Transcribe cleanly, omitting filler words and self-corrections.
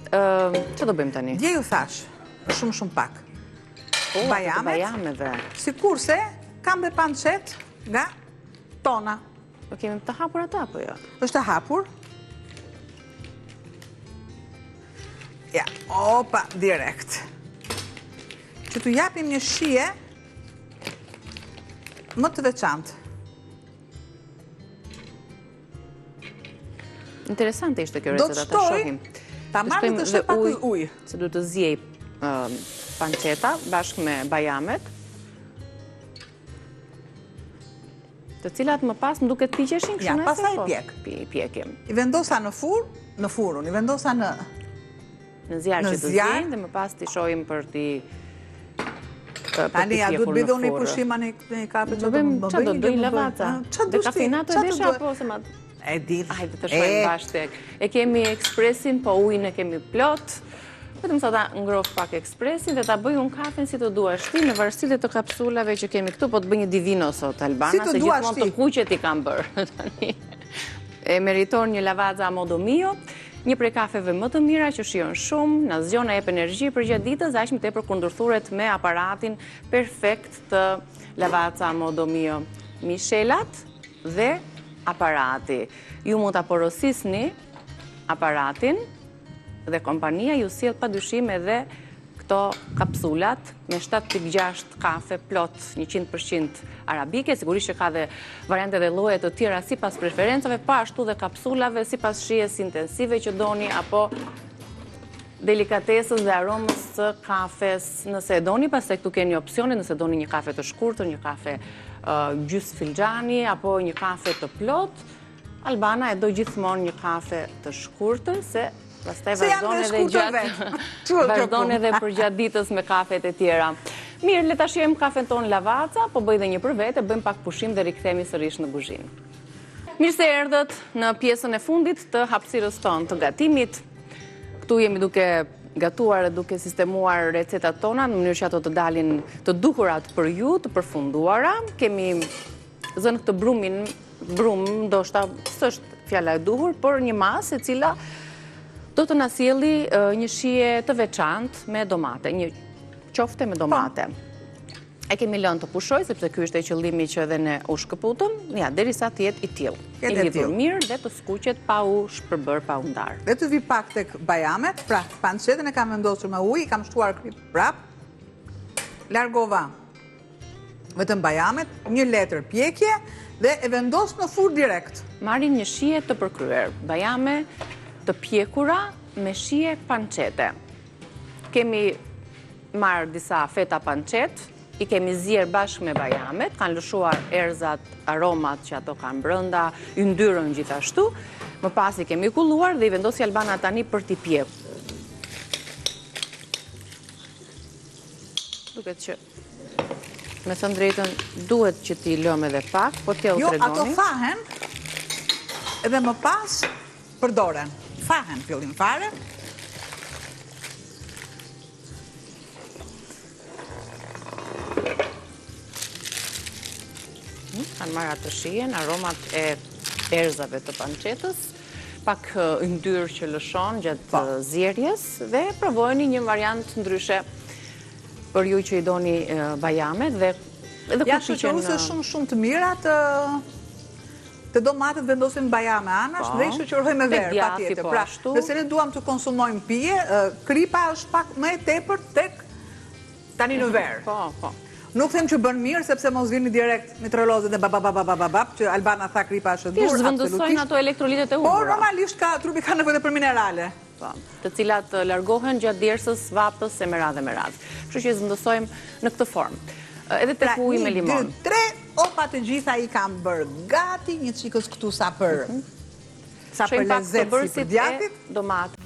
Që do bëjmë tani? Dje ju thash, shumë pak. Bajameve. Sikurse kam dhe pancet nga tona. Po kemi të hapur ata, apo jo? Është e hapur. Ja, opa, direkt. Që t'u japim një shije më të veçantë. Interesante ishte kjo receta, ta shohim. Ta marrë të shë pak ujë. Se du të zjej panceta bashkë me bajamet, të cilat më pas më duket piqeshin kështu Ja, pastaj pjekim. I vendosa në furun, i vendosa në zjarë që të zjej dhe më pas t'i shohim për t'i Tani, ja du të bidon një pushima një kape që të më bëjnë. Qa do dojnë lavaca? Dhe kafinato e desha apo se ma... E di. Hajde të shojnë bashkë. E kemi ekspresin, po ujnë e kemi plot. Vetëm sa ta ngroh pak ekspresin dhe ta bëj unë kafen si të duash ti në varësi të kapsulave që kemi këtu, po të bëj një divino sot, Albana, se gjithmonë të kuqet i kam bërë. E meriton një lavaza modo mio, një prej kafeve më të mira që shijon shumë, na zgjon e jep energji për gjatë ditës, aq më tepër kur ndërthuret me aparatin perfekt të lavaza modo mio. Mishelat dhe aparati. Ju mund ta porosisni aparatin dhe kompania ju sjell padyshim edhe këto kapsulat me 7.6 kafe plot 100% arabike, sigurisht që ka dhe variante dhe lloje të tjera sipas preferencave, pa ashtu dhe kapsulave sipas shijes intensive që doni apo delikatesës dhe aromës së kafes. Nëse e doni, pastaj këtu keni opsione, nëse doni një kafe të shkurtër, një kafe gjys filxhani apo një kafe të plot, Albana e do gjithmonë një kafe të shkurtër, se pastaj vazhdon edhe për gjatë ditës me kafet e tjera. Mirë, le ta shijojmë kafen ton lavaca, po bëj dhe një për vete, bëjmë pak pushim dhe rikthehemi sërish në kuzhinë. Mirë se erdhët në pjesën e fundit të hapësirës tonë të gatimit. Këtu jemi duke gatuar e duke sistemuar recetat tona në mënyrë që ato të dalin të duhurat për ju, të përfunduara. Kemi zënë këtë brum, ndoshta s'është fjala e duhur, por një masë e cila do të na sjelli një shije të veçantë me domate, një qofte me domate. E kemi lënë të pushoj, sepse ky është e qëllimi që edhe ne u shkëputëm, ja, derisa të jetë i tillë. I lidhur mirë dhe të skuqet pa u shpërbër, pa u ndarë. Dhe të vi pak tek bajamet, pra pancetën e kam vendosur me ujë, kam shtuar prap, largova vetëm bajamet, një letër pjekje dhe e vendos në fur direkt. Marrin një shije të përkryer, bajame të pjekura me shije pancete. Kemi marrë disa feta pancet, i kemi zjerë bashkë me bajamet, kanë lëshuar erzat, aromat që ato kanë brënda, i ndyrën gjithashtu. Më pas i kemi kulluar dhe i vendosi Albana tani për t'i pjekur. Duket që, me thënë drejtën, duhet që t'i lëmë edhe pak, po t'ja u tregoni. Jo, ato fahen, edhe më pas përdoren. Fahen fillim fare. Kanë marrë atë shijen, aromat e erzave të pancetës, pak yndyrë që lëshon gjatë zjerjes dhe provojni një variant ndryshe për ju që i doni bajamet dhe ja shoqëruse shumë të mira të domatet vendosin bajame anash dhe i shoqërojmë me verë, patjetër. Pra, nëse ne duam të konsumojmë pije, kripa është pak më e tepër tek tani në verë. Po. Nuk them që bën mirë, sepse mos vini direkt mitrolozët e babababababab, që Albana tha kripa është dur, absolutisht. Zvendësojnë ato elektrolitet e humbura. Por normalisht trupi ka nevojë për minerale. Të cilat largohen gjatë djersës, vapës e me radhë. Kështu që zvendësojmë në këtë formë. Edhe tek uji me limon. 1, 2, 3, opa të gjitha i kam bërë gati, një çikës këtu sa për lezet si për djatit. Domate.